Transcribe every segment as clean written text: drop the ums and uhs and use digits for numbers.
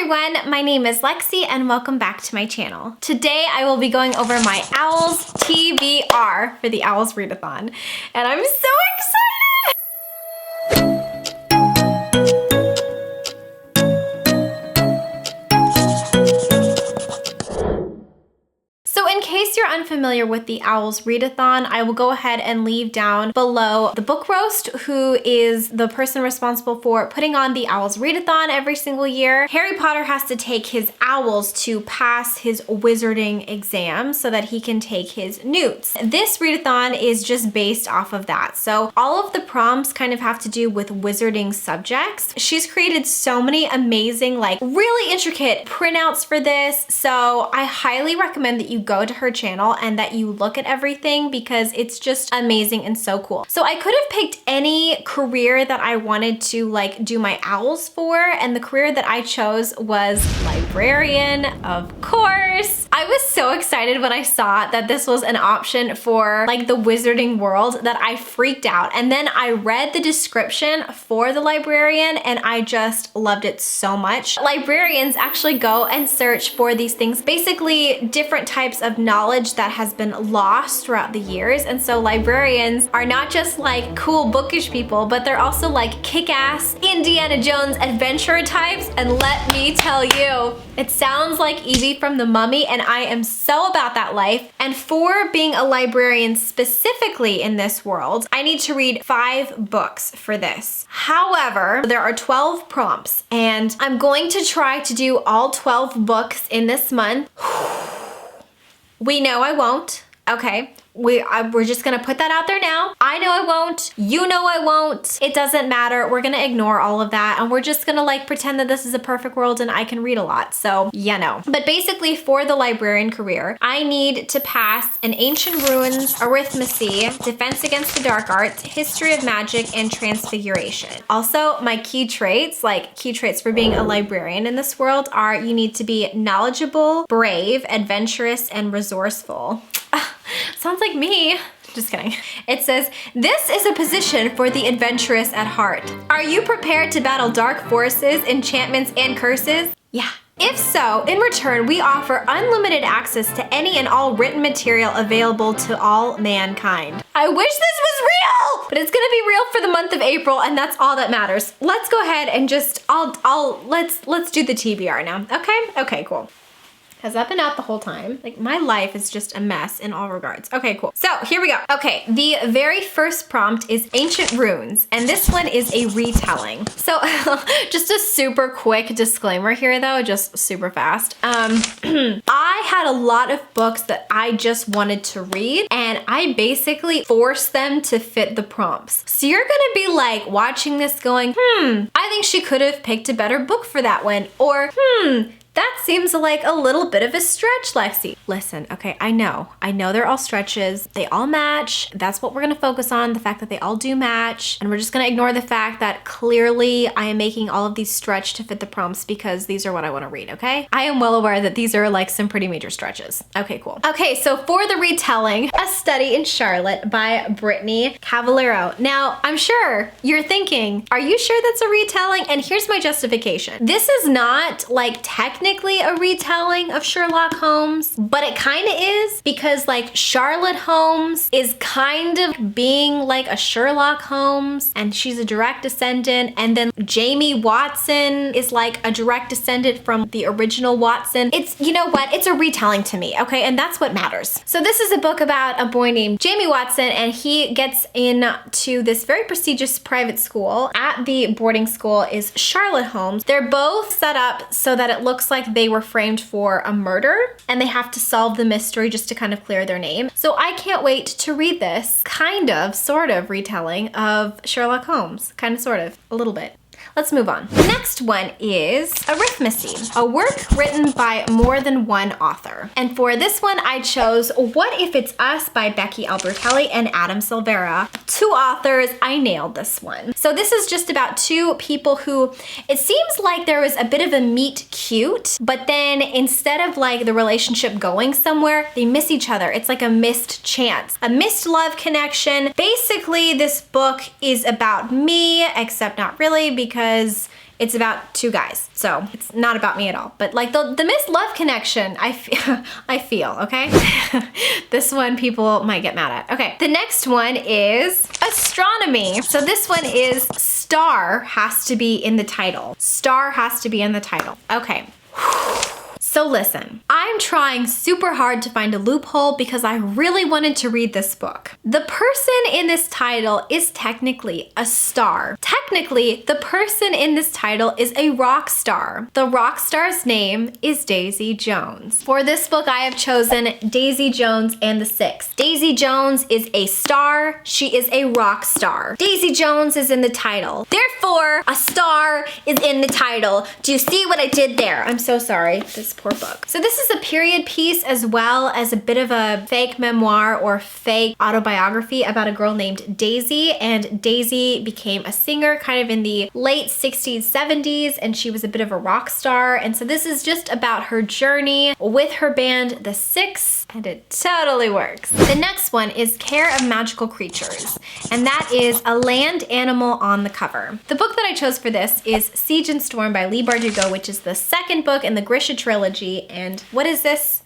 everyone, my name is Lexi and welcome back to my channel. Today I will be going over my O.W.L.S TBR for the O.W.L.S Readathon, and I'm so excited! So in case you're unfamiliar with the O.W.L.S Readathon, I will go ahead and leave down below the book roast, who is the person responsible for putting on the O.W.L.S Readathon every single year. Harry Potter has to take his owls to pass his wizarding exam so that he can take his NEWTS. This readathon is just based off of that. So all of the prompts kind of have to do with wizarding subjects. She's created so many amazing, like really intricate printouts for this. So I highly recommend that you go to her channel and that you look at everything because it's just amazing and so cool. So I could have picked any career that I wanted to like do my owls for, and the career that I chose was librarian, of course. I was so excited when I saw that this was an option for like the wizarding world that I freaked out. And then I read the description for the librarian and I just loved it so much. Librarians actually go and search for these things, basically different types of knowledge that has been lost throughout the years. And so librarians are not just like cool bookish people, but they're also like kick-ass Indiana Jones adventurer types. And let me tell you, it sounds like Evie from The Mummy, and I am so about that life. And for being a librarian specifically in this world, I need to read 5 books for this. However, there are 12 prompts, and I'm going to try to do all 12 books in this month. We know I won't, okay? We're just gonna put that out there now. I know I won't, you know I won't. It doesn't matter, we're gonna ignore all of that and we're just gonna like pretend that this is a perfect world and I can read a lot, so you know. But basically for the librarian career, I need to pass an Ancient Ruins, Arithmancy, Defense Against the Dark Arts, History of Magic, and Transfiguration. Also, my key traits for being a librarian in this world are you need to be knowledgeable, brave, adventurous, and resourceful. Sounds like me. Just kidding. It says, this is a position for the adventurous at heart. Are you prepared to battle dark forces, enchantments, and curses? Yeah. If so, in return, we offer unlimited access to any and all written material available to all mankind. I wish this was real, but it's gonna be real for the month of April, and that's all that matters. Let's go ahead and just, let's do the TBR now, okay? Okay, cool. Has that been out the whole time? Like, my life is just a mess in all regards. Okay, cool. So here we go. Okay, the very first prompt is Ancient Runes, and this one is a retelling. So just a super quick disclaimer here though, just super fast. I had a lot of books that I just wanted to read, and I basically forced them to fit the prompts. So you're gonna be like watching this going, I think she could have picked a better book for that one, or that seems like a little bit of a stretch, Lexi. Listen, okay, I know they're all stretches. They all match. That's what we're gonna focus on, the fact that they all do match. And we're just gonna ignore the fact that clearly I am making all of these stretch to fit the prompts because these are what I wanna read, okay? I am well aware that these are like some pretty major stretches. Okay, cool. Okay, so for the retelling, A Study in Charlotte by Brittany Cavallero. Now, I'm sure you're thinking, are you sure that's a retelling? And here's my justification. This is not like technically a retelling of Sherlock Holmes, but it kind of is because like Charlotte Holmes is kind of being like a Sherlock Holmes, and she's a direct descendant, and then Jamie Watson is like a direct descendant from the original Watson. It's, you know what, it's a retelling to me, okay? And that's what matters. So this is a book about a boy named Jamie Watson, and he gets into this very prestigious private school. At the boarding school is Charlotte Holmes. They're both set up so that it looks like they were framed for a murder and they have to solve the mystery just to kind of clear their name. So I can't wait to read this kind of, sort of retelling of Sherlock Holmes. Kind of, sort of, a little bit. Let's move on. The next one is Arithmancy, a work written by more than one author. And for this one, I chose What If It's Us by Becky Albertelli and Adam Silvera. 2 authors, I nailed this one. So this is just about 2 people who, it seems like there was a bit of a meet cute, but then instead of like the relationship going somewhere, they miss each other. It's like a missed chance, a missed love connection. Basically, this book is about me, except not really, because It's about two guys. So it's not about me at all. But like the miss-love connection, I feel, okay? This one people might get mad at. Okay, the next one is Astronomy. So this one is star has to be in the title. Star has to be in the title. Okay. So listen, I'm trying super hard to find a loophole because I really wanted to read this book. The person in this title is technically a star. Technically, the person in this title is a rock star. The rock star's name is Daisy Jones. For this book, I have chosen Daisy Jones and the Six. Daisy Jones is a star. She is a rock star. Daisy Jones is in the title. Therefore, a star is in the title. Do you see what I did there? I'm so sorry. This poor book. So this is a period piece as well as a bit of a fake memoir or fake autobiography about a girl named Daisy, and Daisy became a singer kind of in the late 60s, 70s, and she was a bit of a rock star. And so this is just about her journey with her band, The Six, and it totally works. The next one is Care of Magical Creatures, and that is a land animal on the cover. The book that I chose for this is Seige and Storm by Librarian, which is the second book in the Grisha trilogy. And what is this?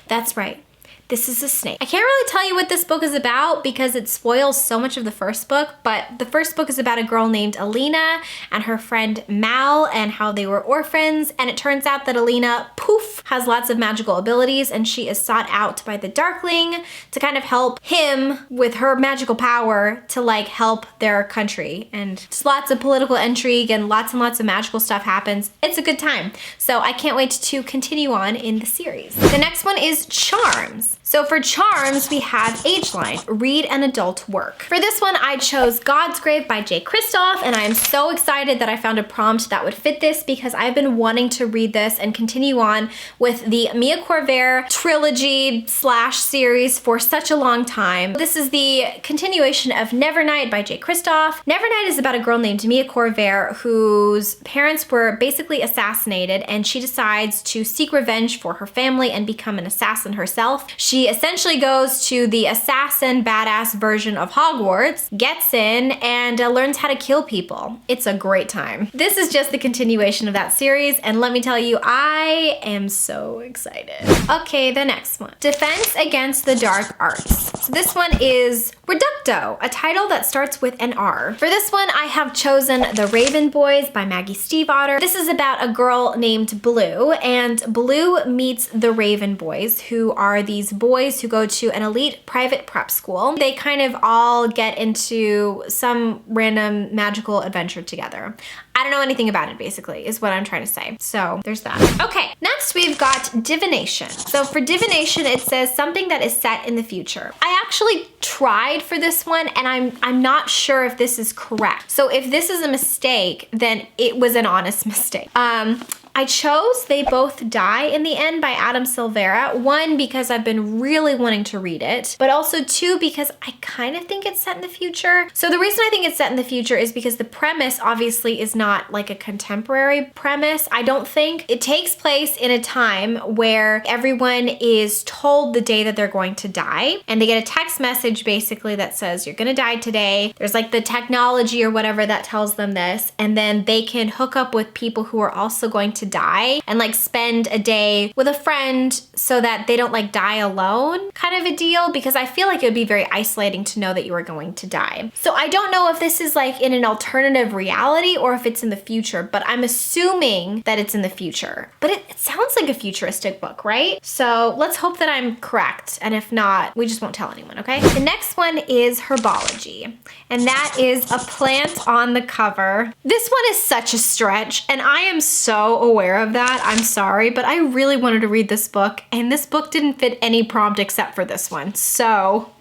That's right. This is a snake. I can't really tell you what this book is about because it spoils so much of the first book, but the first book is about a girl named Alina and her friend Mal and how they were orphans, and it turns out that Alina, poof, has lots of magical abilities, and she is sought out by the Darkling to kind of help him with her magical power to like help their country, and just lots of political intrigue and lots of magical stuff happens. It's a good time. So I can't wait to continue on in the series. The next one is Charms. So for Charms, we have Ageline, read an adult work. For this one, I chose Godsgrave by J. Kristoff, and I am so excited that I found a prompt that would fit this because I've been wanting to read this and continue on with the Mia Corvair trilogy / series for such a long time. This is the continuation of Nevernight by J. Kristoff. Nevernight is about a girl named Mia Corvair whose parents were basically assassinated, and she decides to seek revenge for her family and become an assassin herself. She essentially goes to the assassin badass version of Hogwarts, gets in, and learns how to kill people. It's a great time. This is just the continuation of that series, and let me tell you, I am so excited. Okay, the next one. Defense Against the Dark Arts. So this one is Reducto, a title that starts with an R. For this one, I have chosen The Raven Boys by Maggie Stiefvater. This is about a girl named Blue, and Blue meets the Raven Boys, who are these boys who go to an elite private prep school. They kind of all get into some random magical adventure together. I don't know anything about it, basically, is what I'm trying to say. So there's that. Okay, next we've got Divination. So for Divination, it says something that is set in the future. I actually tried for this one, and I'm not sure if this is correct. So if this is a mistake, then it was an honest mistake. I chose They Both Die in the End by Adam Silvera. One, because I've been really wanting to read it, but also two, because I kind of think it's set in the future. So the reason I think it's set in the future is because the premise obviously is not like a contemporary premise. I don't think. It takes place in a time where everyone is told the day that they're going to die, and they get a text message basically that says, you're gonna die today. There's like the technology or whatever that tells them this, and then they can hook up with people who are also going to die and like spend a day with a friend so that they don't like die alone kind of a deal, because I feel like it would be very isolating to know that you are going to die. So I don't know if this is like in an alternative reality or if it's in the future, but I'm assuming that it's in the future. But it sounds like a futuristic book, right? So let's hope that I'm correct, and if not, we just won't tell anyone, okay? The next one is Herbology, and that is a plant on the cover. This one is such a stretch, and I am so aware of that. I'm sorry, but I really wanted to read this book, and this book didn't fit any prompt except for this one. So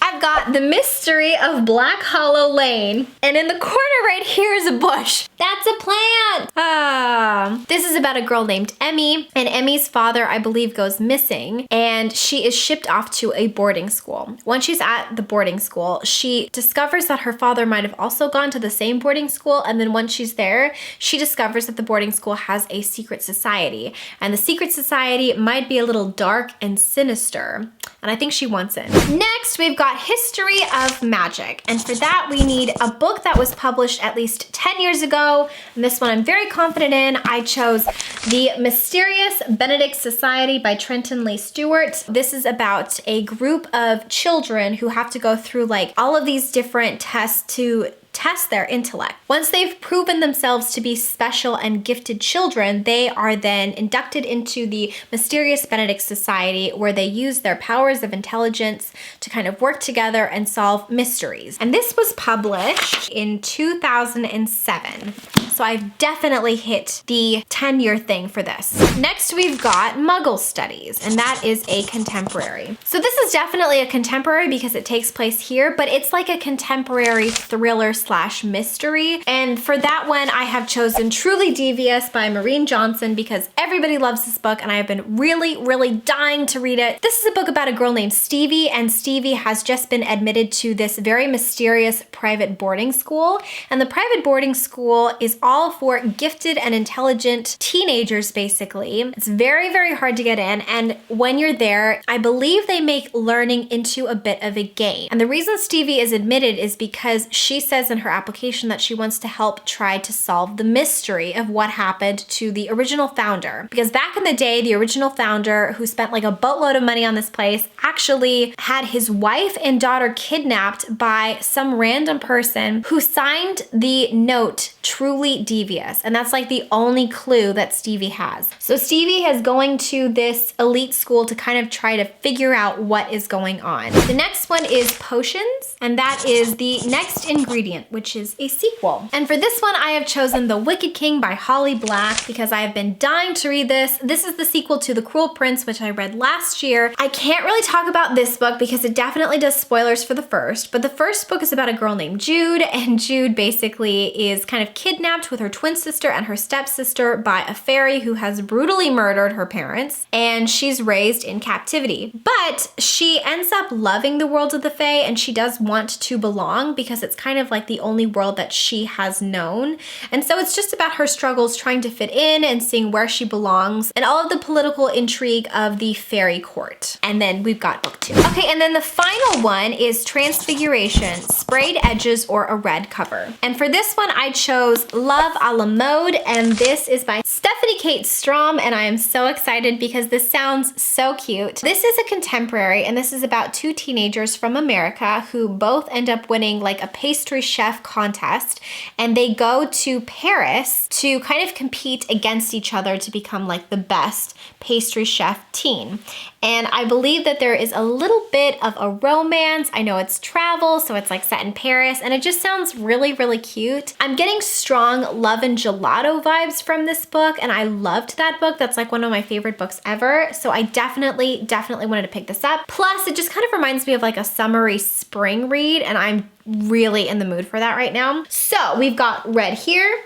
I've got The Mystery of Black Hollow Lane, and in the corner right here is a bush. That's a plant. This is about a girl named Emmy, and Emmy's father, I believe, goes missing, and she is shipped off to a boarding school. Once she's at the boarding school, she discovers that her father might have also gone to the same boarding school, and then once she's there, she discovers that the boarding school has a secret society, and the secret society might be a little dark and sinister. and I think she wants it. Next, we've got History of Magic. And for that, we need a book that was published at least 10 years ago. And this one I'm very confident in. I chose The Mysterious Benedict Society by Trenton Lee Stewart. This is about a group of children who have to go through like all of these different tests to test their intellect. Once they've proven themselves to be special and gifted children, they are then inducted into the Mysterious Benedict Society, where they use their powers of intelligence to kind of work together and solve mysteries. And this was published in 2007. So I've definitely hit the 10-year thing for this. Next, we've got Muggle Studies, and that is a contemporary. So this is definitely a contemporary because it takes place here, but it's like a contemporary thriller / mystery. And for that one, I have chosen Truly Devious by Maureen Johnson because everybody loves this book and I have been really dying to read it. This is a book about a girl named Stevie, and Stevie has just been admitted to this very mysterious private boarding school. And the private boarding school is all for gifted and intelligent teenagers, basically. It's very hard to get in, and when you're there, I believe they make learning into a bit of a game. And the reason Stevie is admitted is because she says in her application that she wants to help try to solve the mystery of what happened to the original founder. Because back in the day, the original founder, who spent like a boatload of money on this place, actually had his wife and daughter kidnapped by some random person who signed the note Truly Devious. And that's like the only clue that Stevie has. So Stevie is going to this elite school to kind of try to figure out what is going on. The next one is Potions, and that is the next ingredient, which is a sequel. And for this one, I have chosen The Wicked King by Holly Black because I have been dying to read this. This is the sequel to The Cruel Prince, which I read last year. I can't really talk about this book because it definitely does spoilers for the first, but the first book is about a girl named Jude, and Jude basically is kind of kidnapped with her twin sister and her stepsister by a fairy who has brutally murdered her parents, and she's raised in captivity. But she ends up loving the world of the Fae, and she does want to belong because it's kind of like the only world that she has known. And so it's just about her struggles trying to fit in and seeing where she belongs and all of the political intrigue of the fairy court. And then we've got book 2. Okay, and then the final one is Transfiguration, Sprayed Edges or a Red Cover. And for this one, I chose Love a la Mode, and this is by Stephanie Kate Strom, and I am so excited because this sounds so cute. This is a contemporary, and this is about two teenagers from America who both end up winning like a pastry chef contest, and they go to Paris to kind of compete against each other to become like the best pastry chef teen. And I believe that there is a little bit of a romance. I know it's travel, so it's like set in Paris, and it just sounds really cute. I'm getting strong Love and Gelato vibes from this book, and I loved that book. That's like one of my favorite books ever. So I definitely wanted to pick this up. Plus, it just kind of reminds me of like a summery spring read, and I'm really in the mood for that right now. So we've got red here,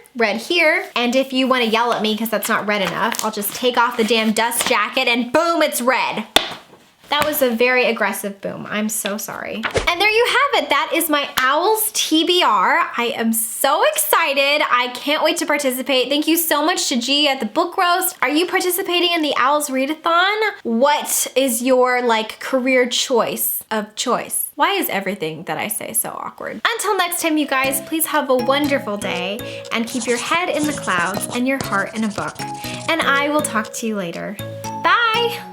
and if you want to yell at me because that's not red enough, I'll just take off the damn dust jacket and boom, it's red. That was a very aggressive boom. I'm so sorry. And there you have it. That is my O.W.L.S TBR. I am so excited. I can't wait to participate. Thank you so much to G at the book roast. Are you participating in the O.W.L.S Readathon? What is your like career choice of choice? Why is everything that I say so awkward? Until next time, you guys, please have a wonderful day and keep your head in the clouds and your heart in a book. And I will talk to you later. Bye.